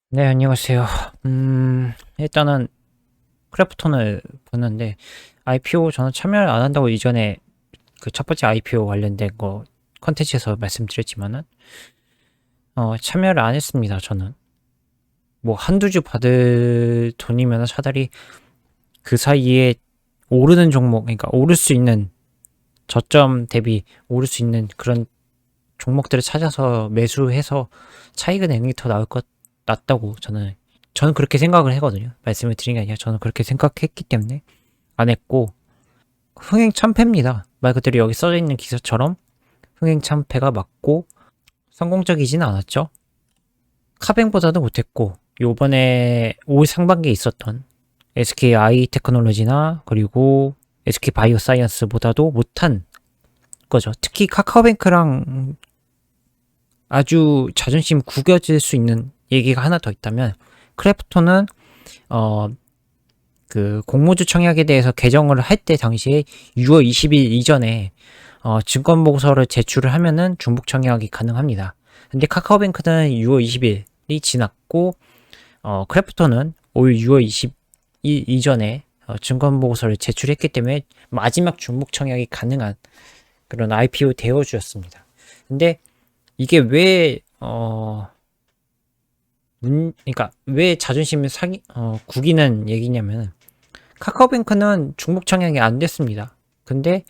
네, 안녕하세요. 일단은 크래프톤을 보는데 IPO 저는 참여를 안 한다고 이전에 그 첫 번째 IPO 관련된 거 컨텐츠에서 말씀드렸지만은 참여를 안 했습니다. 저는 뭐 한두 주 받을 돈이면 차라리 그 사이에 오르는 종목, 그러니까 오를 수 있는 저점 대비 오를 수 있는 그런 종목들을 찾아서 매수해서 차익을 내는 게 더 낫다고 저는 그렇게 생각을 하거든요. 말씀을 드린 게 아니라 저는 그렇게 생각했기 때문에 안 했고, 흥행참패입니다. 말 그대로 여기 써져 있는 기사처럼 흥행참패가 맞고 성공적이진 않았죠. 카뱅보다도 못했고, 요번에 올 상반기에 있었던 SKI 테크놀로지나 그리고 SK 바이오사이언스보다도 못한 거죠. 특히 카카오뱅크랑 아주 자존심 구겨질 수 있는 얘기가 하나 더 있다면, 크래프톤은 어, 그 공모주 청약에 대해서 개정을 할 때 당시에 6월 20일 이전에 증권 보고서를 제출을 하면은 중복 청약이 가능합니다. 근데 카카오뱅크는 6월 20일이 지났고 크래프톤은 올 6월 20일 이전에 증권 보고서를 제출했기 때문에 마지막 중복 청약이 가능한 그런 IPO 대여주였습니다. 근데 이게 왜 그러니까 왜 자존심을 구기는 얘기냐면, 카카오뱅크는 중복 청약이 안 됐습니다. 근데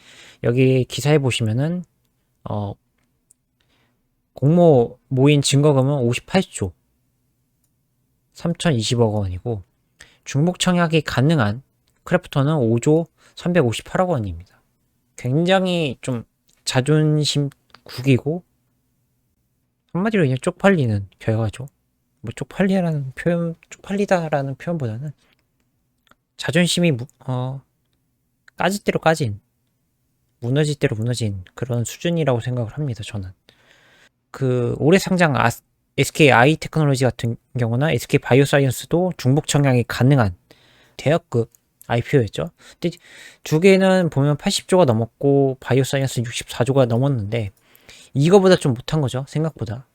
여기 기사에 보시면은 어, 공모 모인 증거금은 58조 3020억 원이고, 중복 청약이 가능한 크래프톤은 5조 358억 원입니다. 굉장히 좀 자존심 구기고 한마디로 그냥 쪽팔리는 결과죠. 뭐 쪽팔리다라는 표현보다는 자존심이 까질 대로 까진, 무너질 대로 무너진 그런 수준이라고 생각을 합니다. 저는 그 올해 상장 SKI 테크놀로지 같은 경우나 SK 바이오사이언스도 중복 청약이 가능한 대역급 IPO였죠. 근데 두 개는 보면 80조가 넘었고 바이오사이언스 64조가 넘었는데 이거보다 좀 못한 거죠. 생각보다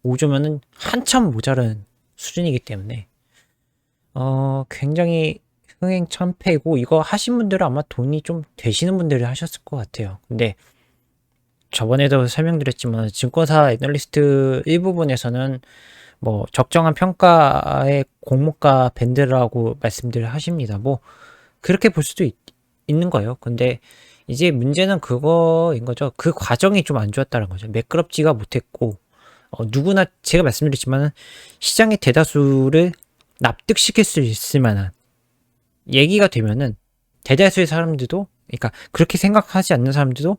5조면은 한참 모자른 수준이기 때문에 굉장히 흥행참패이고, 이거 하신 분들은 아마 돈이 좀 되시는 분들이 하셨을 것 같아요. 근데 저번에도 설명드렸지만 증권사 애널리스트 일부분에서는 뭐 적정한 평가의 공모가 밴드라고 말씀들을 하십니다. 뭐 그렇게 볼 수도 있는 거예요. 근데 이제 문제는 그거인 거죠. 그 과정이 좀 안 좋았다는 거죠. 매끄럽지가 못했고, 누구나 제가 말씀드렸지만 시장의 대다수를 납득시킬 수 있을 만한 얘기가 되면은 대다수의 사람들도, 그러니까 그렇게 생각하지 않는 사람들도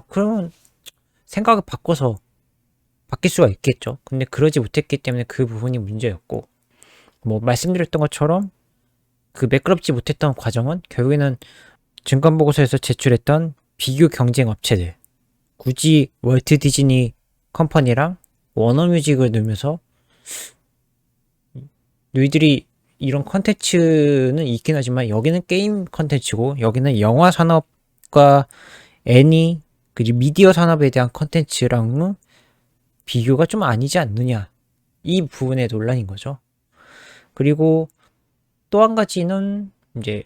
그러면 생각을 바꿔서 바뀔 수가 있겠죠. 근데 그러지 못했기 때문에 그 부분이 문제였고, 뭐 말씀드렸던 것처럼 그 매끄럽지 못했던 과정은 결국에는 증권보고서에서 제출했던 비교 경쟁 업체들, 굳이 월트 디즈니 컴퍼니랑 워너뮤직을 넣으면서 너희들이 이런 컨텐츠는 있긴 하지만 여기는 게임 컨텐츠고 여기는 영화 산업과 애니 그리고 미디어 산업에 대한 컨텐츠랑은 비교가 좀 아니지 않느냐, 이 부분의 논란인 거죠. 그리고 또 한 가지는 이제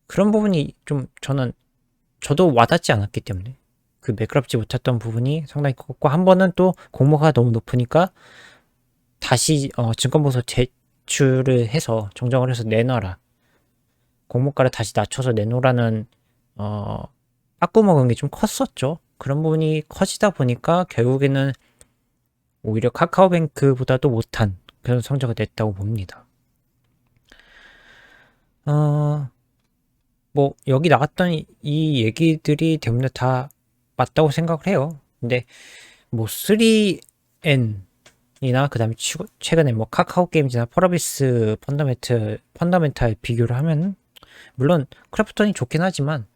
그런 부분이 좀 저도 와닿지 않았기 때문에 그 매끄럽지 못했던 부분이 상당히 컸고, 한 번은 또 공모가 너무 높으니까 다시 증권보고서 제출을 해서 정정을 해서 내놔라, 공모가를 다시 낮춰서 내놓으라는 빠꾸먹은 게 좀 컸었죠. 그런 부분이 커지다 보니까 결국에는 오히려 카카오뱅크보다도 못한 그런 성적을 냈다고 봅니다. 뭐 여기 나갔던 이 얘기들이 대부분 다 맞다고 생각을 해요. 근데 뭐 3N이나 그 다음에 최근에 뭐 카카오 게임즈나 펄어비스 펀더멘탈 비교를 하면 물론 크래프톤이 좋긴 하지만,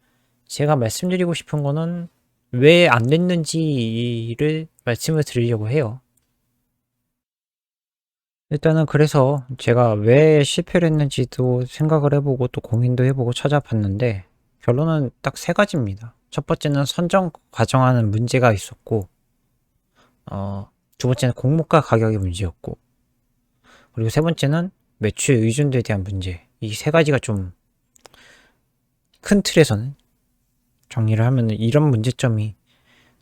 제가 말씀드리고 싶은 거는 왜 안 됐는지를 말씀을 드리려고 해요. 일단은 그래서 제가 왜 실패를 했는지도 생각을 해보고 또 고민도 해보고 찾아봤는데, 결론은 딱 세 가지입니다. 첫 번째는 선정 과정하는 문제가 있었고, 두 번째는 공모가 가격의 문제였고, 그리고 세 번째는 매출 의존도에 대한 문제. 이 세 가지가 좀 큰 틀에서는 정리를 하면 이런 문제점이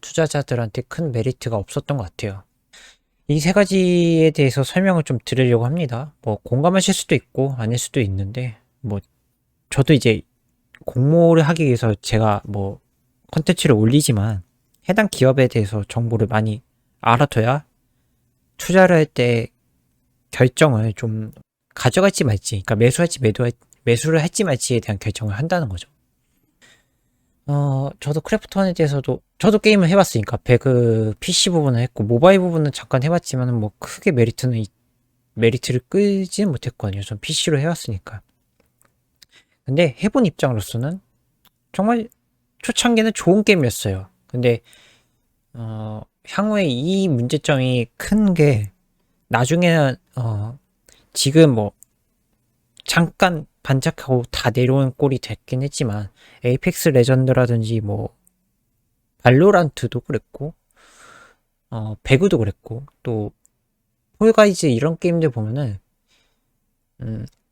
투자자들한테 큰 메리트가 없었던 것 같아요. 이 세 가지에 대해서 설명을 좀 드리려고 합니다. 뭐 공감하실 수도 있고 아닐 수도 있는데, 뭐 저도 이제 공모를 하기 위해서 제가 뭐 컨텐츠를 올리지만 해당 기업에 대해서 정보를 많이 알아둬야 투자를 할 때 결정을 좀 가져갈지 말지, 그러니까 매수를 할지 말지에 대한 결정을 한다는 거죠. 저도 크래프톤에 대해서도, 저도 게임을 해봤으니까, 배그 PC 부분을 했고, 모바일 부분은 잠깐 해봤지만, 뭐, 크게 메리트를 끌지는 못했거든요. 전 PC로 해왔으니까. 근데 해본 입장으로서는 정말 초창기는 좋은 게임이었어요. 근데, 향후에 이 문제점이 큰 게, 나중에는, 지금 뭐, 잠깐 반짝하고 다 내려온 꼴이 됐긴 했지만 에이펙스 레전드라든지 뭐 발로란트도 그랬고 배그도 그랬고 또 폴가이즈 이런 게임들 보면은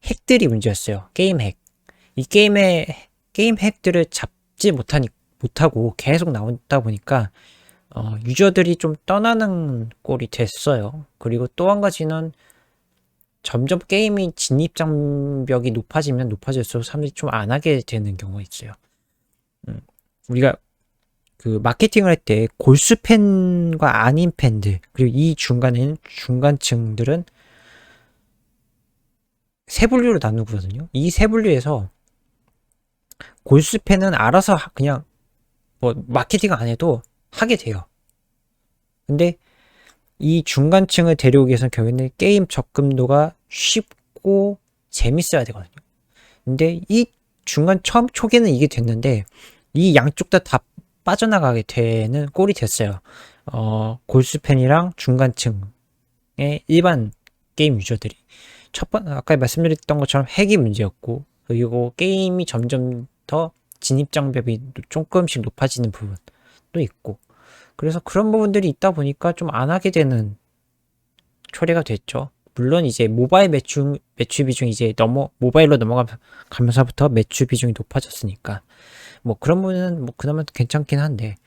핵들이 문제였어요. 게임 핵. 이 게임 핵들을 잡지 못하고 계속 나오다 보니까 유저들이 좀 떠나는 꼴이 됐어요. 그리고 또 한 가지는 점점 게임이 진입 장벽이 높아지면 높아질수록 사람들이 좀 안 하게 되는 경우가 있어요. 우리가 그 마케팅을 할 때 골수 팬과 아닌 팬들, 그리고 이 중간에는 중간층들은 세 분류로 나누거든요. 이 세 분류에서 골수 팬은 알아서 그냥 뭐 마케팅 안 해도 하게 돼요. 근데 이 중간층을 데려오기 위해서는 결국에는 게임 접근도가 쉽고 재밌어야 되거든요. 근데 이 중간 초기에는 이게 됐는데 이 양쪽 다 빠져나가게 되는 꼴이 됐어요. 골수팬이랑 중간층의 일반 게임 유저들이 아까 말씀드렸던 것처럼 핵이 문제였고, 그리고 게임이 점점 더 진입 장벽이 조금씩 높아지는 부분도 있고, 그래서 그런 부분들이 있다 보니까 좀 안 하게 되는 초래가 됐죠. 물론 이제 매출 비중이 이제 모바일로 넘어가면서부터 매출 비중이 높아졌으니까 뭐 그런 부분은 뭐 그나마 괜찮긴 한데,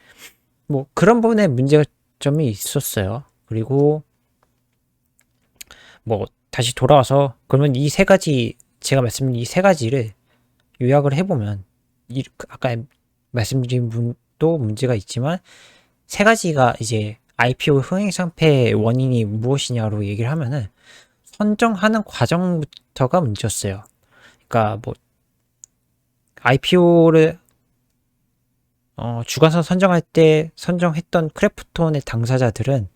뭐 그런 부분에 문제점이 있었어요. 그리고 뭐 다시 돌아와서 그러면 이 세 가지, 제가 말씀드린 이 세 가지를 요약을 해보면, 아까 말씀드린 분도 문제가 있지만 세 가지가 이제 IPO 흥행상패의 원인이 무엇이냐로 얘기를 하면은 선정하는 과정부터가 문제였어요. 그러니까 뭐 IPO를 주관사 선정할 때 선정했던 크래프톤의 당사자들은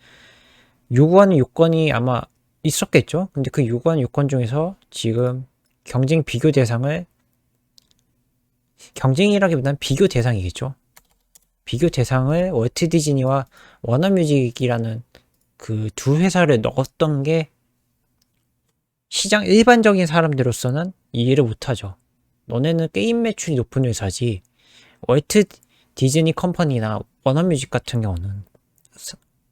요구하는 요건이 아마 있었겠죠. 근데 그 요구하는 요건 중에서 지금 경쟁이라기보다는 비교 대상이겠죠. 비교 대상을 월트 디즈니와 워너뮤직이라는 그 두 회사를 넣었던 게 일반적인 사람들로서는 이해를 못하죠. 너네는 게임 매출이 높은 회사지, 월트 디즈니 컴퍼니나 워너뮤직 같은 경우는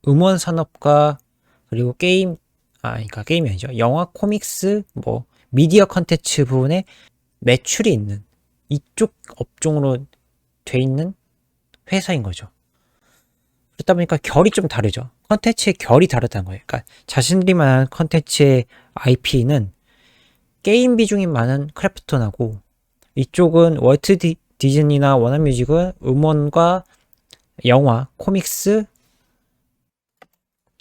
음원 산업과 그리고 그러니까 게임이 아니죠. 영화, 코믹스, 뭐 미디어 컨텐츠 부분에 매출이 있는 이쪽 업종으로 돼 있는 회사인 거죠. 그렇다 보니까 결이 좀 다르죠. 컨텐츠의 결이 다르다는 거예요. 그러니까 자신들이 말하는 컨텐츠의 IP는 게임 비중이 많은 크래프톤하고, 이쪽은 월트 디즈니나 워너뮤직은 음원과 영화, 코믹스,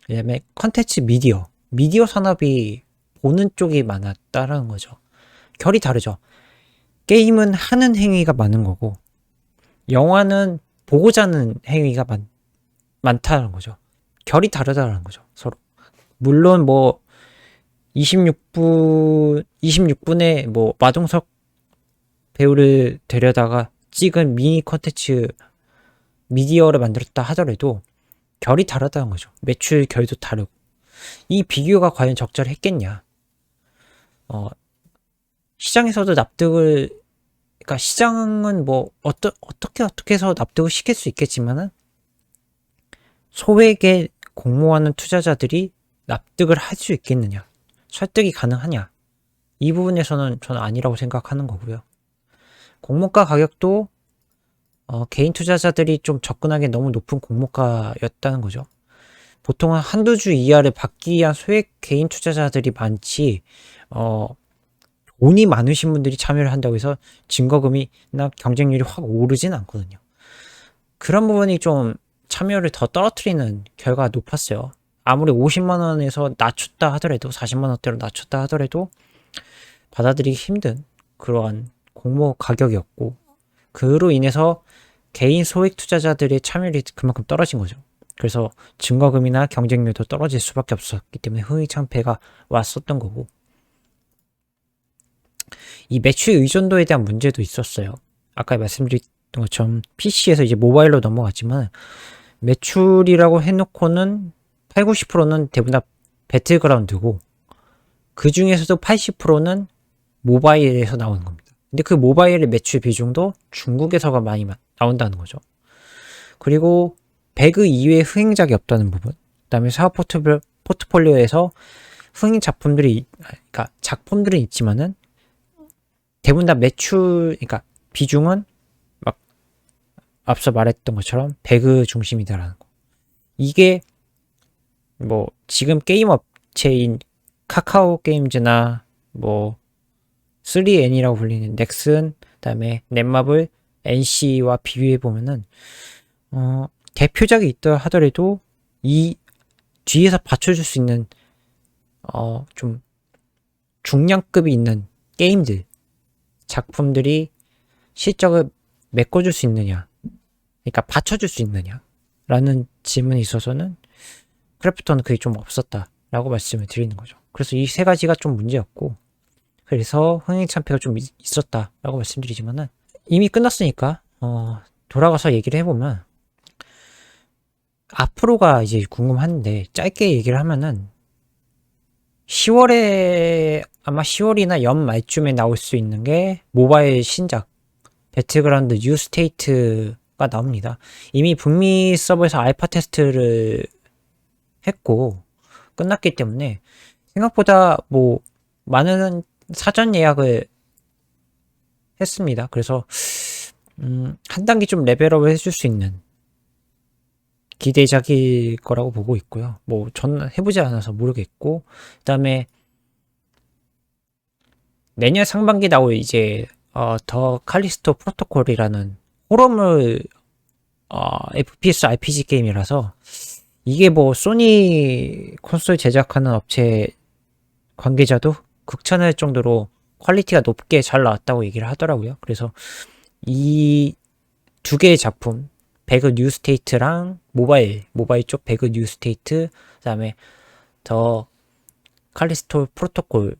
그다음에 컨텐츠 미디어 산업이 보는 쪽이 많았다라는 거죠. 결이 다르죠. 게임은 하는 행위가 많은 거고, 영화는 보고자 하는 행위가 많다는 거죠. 결이 다르다는 거죠, 서로. 물론 뭐 26분에 뭐 마동석 배우를 데려다가 찍은 미니 컨텐츠 미디어를 만들었다 하더라도 결이 다르다는 거죠. 매출 결도 다르고. 이 비교가 과연 적절했겠냐? 시장에서도 그러니까 시장은 뭐 어떻게 해서 납득을 시킬 수 있겠지만은 소액의 공모하는 투자자들이 납득을 할 수 있겠느냐? 설득이 가능하냐? 이 부분에서는 저는 아니라고 생각하는 거고요. 공모가 가격도 개인 투자자들이 좀 접근하기 너무 높은 공모가였다는 거죠. 보통은 한두 주 이하를 받기 위한 소액 개인 투자자들이 많지, 돈이 많으신 분들이 참여를 한다고 해서 증거금이나 경쟁률이 확 오르진 않거든요. 그런 부분이 좀 참여를 더 떨어뜨리는 결과가 높았어요. 아무리 50만 원에서 낮췄다 하더라도 40만 원대로 낮췄다 하더라도 받아들이기 힘든 그러한 공모 가격이었고, 그로 인해서 개인 소액 투자자들의 참여율이 그만큼 떨어진 거죠. 그래서 증거금이나 경쟁률도 떨어질 수밖에 없었기 때문에 흥미창폐가 왔었던 거고, 이 매출 의존도에 대한 문제도 있었어요. 아까 말씀드렸던 것처럼 PC에서 이제 모바일로 넘어갔지만 매출이라고 해놓고는 8, 90%는 대부분 다 배틀그라운드고, 그 중에서도 80%는 모바일에서 나오는 겁니다. 근데 그 모바일의 매출 비중도 중국에서가 많이 나온다는 거죠. 그리고 배그 이외에 흥행작이 없다는 부분, 그 다음에 사업 포트폴리오에서 흥행 작품들이, 그러니까 작품들은 있지만은 대부분 다 매출, 그러니까 비중은 막 앞서 말했던 것처럼 배그 중심이다라는 거. 이게 뭐 지금 게임 업체인 카카오 게임즈나 뭐 3N이라고 불리는 넥슨, 그다음에 넷마블, NC와 비교해 보면은 대표작이 있다 하더라도 이 뒤에서 받쳐줄 수 있는 좀 중량급이 있는 게임들, 작품들이 실적을 메꿔줄 수 있느냐, 그러니까 받쳐줄 수 있느냐 라는 질문에 있어서는 크래프톤은 그게 좀 없었다라고 말씀을 드리는 거죠. 그래서 이 세 가지가 좀 문제였고, 그래서 흥행 참패가 좀 있었다라고 말씀드리지만은 이미 끝났으니까 돌아가서 얘기를 해보면, 앞으로가 이제 궁금한데 짧게 얘기를 하면은 10월에 아마 10월이나 연말쯤에 나올 수 있는 게 모바일 신작 배틀그라운드 뉴 스테이트가 나옵니다. 이미 북미 서버에서 알파 테스트를 했고 끝났기 때문에 생각보다 뭐 많은 사전 예약을 했습니다. 그래서 한 단계 좀 레벨업을 해줄 수 있는 기대작일 거라고 보고 있고요. 뭐 저는 해보지 않아서 모르겠고, 그 다음에 내년 상반기 나올 이제 더 칼리스토 프로토콜이라는 호러물 FPS RPG 게임이라서, 이게 뭐 소니 콘솔 제작하는 업체 관계자도 극찬할 정도로 퀄리티가 높게 잘 나왔다고 얘기를 하더라고요. 그래서 이 두 개의 작품, 배그 뉴 스테이트랑 모바일 쪽 배그 뉴 스테이트, 그 다음에 더 칼리스토 프로토콜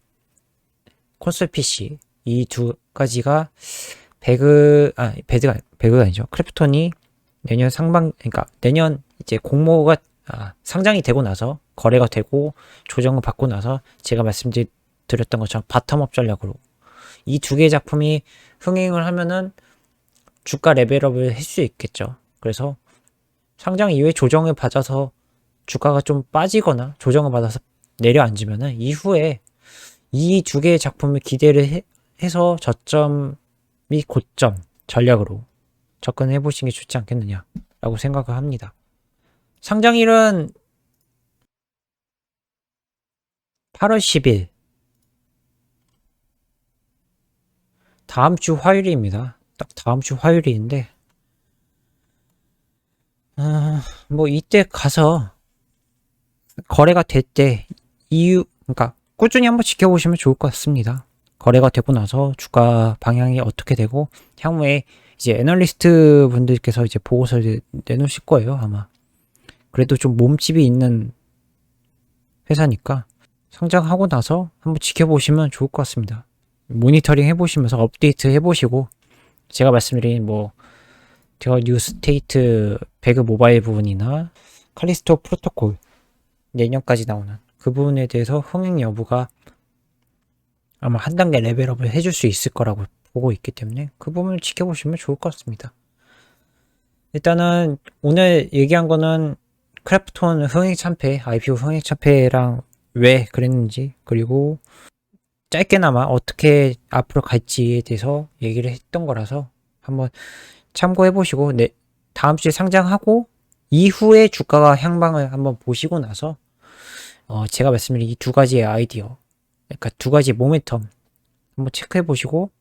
콘솔 PC, 이 두 가지가 배그가 아니죠. 크래프톤이 내년 그러니까 내년 이제 공모가 상장이 되고 나서, 거래가 되고 조정을 받고 나서 제가 말씀드렸던 것처럼 바텀업 전략으로 이 두 개의 작품이 흥행을 하면은 주가 레벨업을 할 수 있겠죠. 그래서 상장 이후에 조정을 받아서 주가가 좀 빠지거나 조정을 받아서 내려앉으면은 이후에 이 두 개의 작품을 기대를 해서 저점 및 고점 전략으로 접근해 보시는 게 좋지 않겠느냐라고 생각을 합니다. 상장일은 8월 10일, 다음 주 화요일입니다. 딱 다음 주 화요일인데, 뭐 이때 가서 거래가 될 때 그러니까 꾸준히 한번 지켜보시면 좋을 것 같습니다. 거래가 되고 나서 주가 방향이 어떻게 되고, 향후에 이제 애널리스트 분들께서 이제 보고서를 내놓으실 거예요, 아마. 그래도 좀 몸집이 있는 회사니까 상장하고 나서 한번 지켜보시면 좋을 것 같습니다. 모니터링 해보시면서 업데이트 해보시고, 제가 말씀드린 더 뉴 스테이트 배그 모바일 부분이나 칼리스토 프로토콜 내년까지 나오는 그 부분에 대해서 흥행 여부가 아마 한 단계 레벨업을 해줄 수 있을 거라고 보고 있기 때문에 그 부분을 지켜보시면 좋을 것 같습니다. 일단은 오늘 얘기한 거는 크래프톤 흥행 참패, IPO 흥행 참패랑 왜 그랬는지, 그리고 짧게나마 어떻게 앞으로 갈지에 대해서 얘기를 했던 거라서 한번 참고해 보시고, 다음 주에 상장하고 이후에 주가가 향방을 한번 보시고 나서 제가 말씀드린 이 두 가지의 아이디어, 그러니까 두 가지 모멘텀 한번 체크해 보시고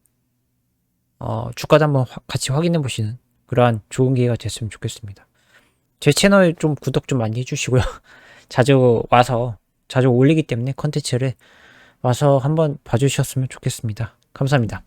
주가도 한번 같이 확인해 보시는 그러한 좋은 기회가 됐으면 좋겠습니다. 제 채널 좀 구독 좀 많이 해주시고요. 자주 올리기 때문에 컨텐츠를 와서 한번 봐주셨으면 좋겠습니다. 감사합니다.